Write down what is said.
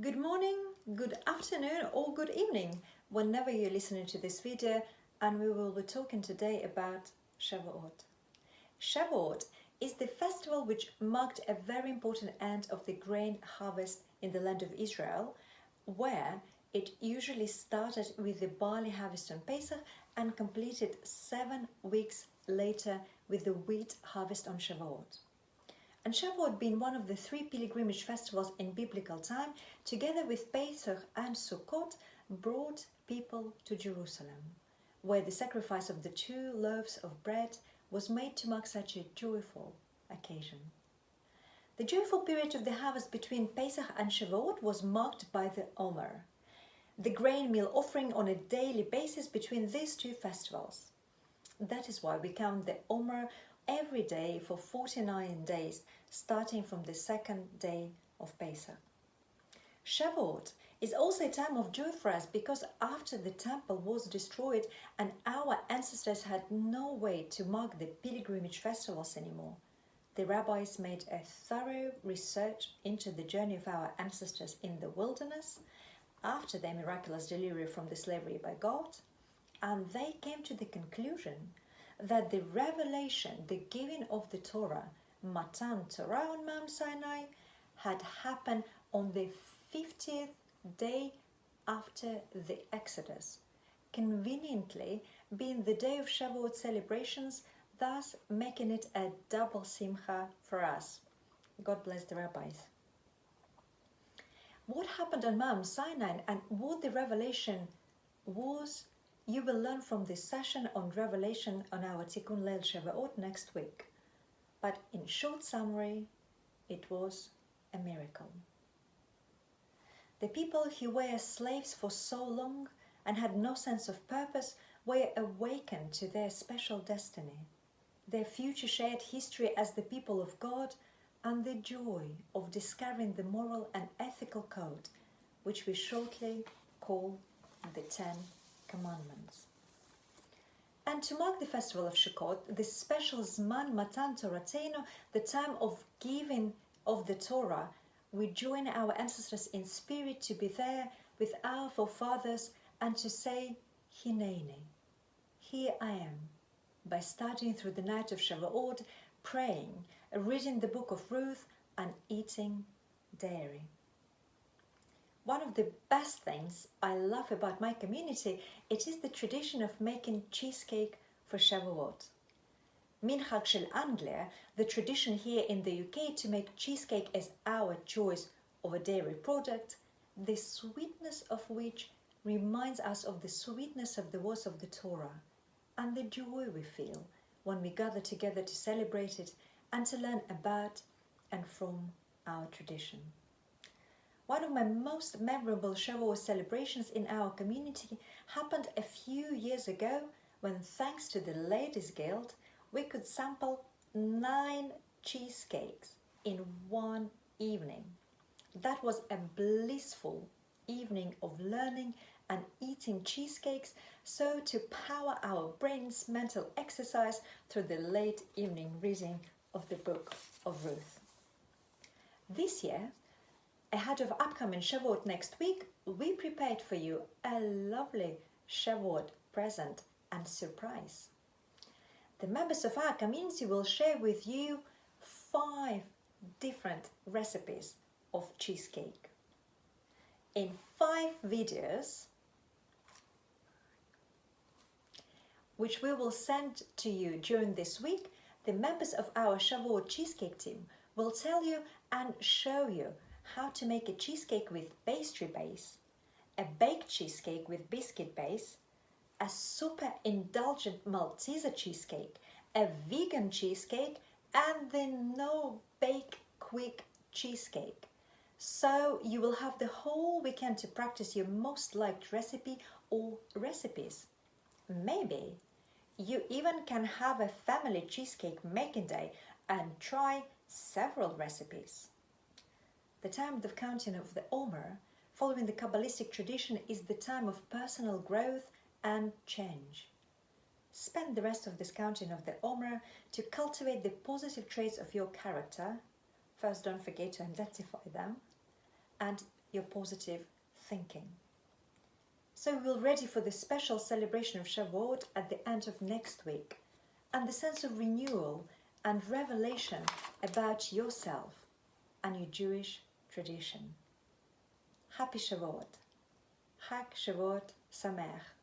Good morning, good afternoon or good evening whenever you're listening to this video, and we will be talking today about Shavuot. Shavuot is the festival which marked a very important end of the grain harvest in the land of Israel, where it usually started with the barley harvest on Pesach and completed 7 weeks later with the wheat harvest on Shavuot. And Shavuot, being one of the 3 pilgrimage festivals in biblical time, together with Pesach and Sukkot, brought people to Jerusalem, where the sacrifice of the 2 loaves of bread was made to mark such a joyful occasion. The joyful period of the harvest between Pesach and Shavuot was marked by the Omer, the grain meal offering on a daily basis between these 2 festivals. That is why we count the Omer every day for 49 days, starting from the 2nd day of Pesach. Shavuot is also a time of joy for us because after the temple was destroyed and our ancestors had no way to mark the pilgrimage festivals anymore, the rabbis made a thorough research into the journey of our ancestors in the wilderness after their miraculous delivery from the slavery by God, and they came to the conclusion that the revelation, the giving of the Torah, Matan Torah on Mount Sinai, had happened on the 50th day after the Exodus, conveniently being the day of Shavuot celebrations, thus making it a double simcha for us. God bless the rabbis. What happened on Mount Sinai and what the revelation was, you will learn from this session on Revelation on our Tikkun Leil Shavuot next week. But in short summary, it was a miracle. The people who were slaves for so long and had no sense of purpose were awakened to their special destiny, their future shared history as the people of God, and the joy of discovering the moral and ethical code, which we shortly call the 10 Commandments. And to mark the festival of Sukkot, the special Zman Matan Toratenu, the time of giving of the Torah, we join our ancestors in spirit to be there with our forefathers and to say, Hineni, here I am, by studying through the night of Shavuot, praying, reading the book of Ruth, and eating dairy. One of the best things I love about my community, it is the tradition of making cheesecake for Shavuot. Minchag Shel Anglia, the tradition here in the UK to make cheesecake as our choice of a dairy product, the sweetness of which reminds us of the sweetness of the words of the Torah and the joy we feel when we gather together to celebrate it and to learn about and from our tradition. One of my most memorable Shavuot celebrations in our community happened a few years ago when, thanks to the Ladies Guild, we could sample 9 cheesecakes in one evening. That was a blissful evening of learning and eating cheesecakes, so to power our brains' mental exercise through the late evening reading of the book of Ruth. This year, ahead of upcoming Shavuot next week, we prepared for you a lovely Shavuot present and surprise. The members of our community will share with you 5 different recipes of cheesecake. In 5 videos, which we will send to you during this week, the members of our Shavuot cheesecake team will tell you and show you how to make a cheesecake with pastry base, a baked cheesecake with biscuit base, a super indulgent Malteser cheesecake, a vegan cheesecake, and the no-bake quick cheesecake. So you will have the whole weekend to practice your most liked recipe or recipes. Maybe you even can have a family cheesecake making day and try several recipes. The time of the counting of the Omer, following the Kabbalistic tradition, is the time of personal growth and change. Spend the rest of this counting of the Omer to cultivate the positive traits of your character. First, don't forget to identify them. And your positive thinking. So we're ready for the special celebration of Shavuot at the end of next week, and the sense of renewal and revelation about yourself and your Jewish tradition. Happy Shavuot. Chag Shavuot Sameach.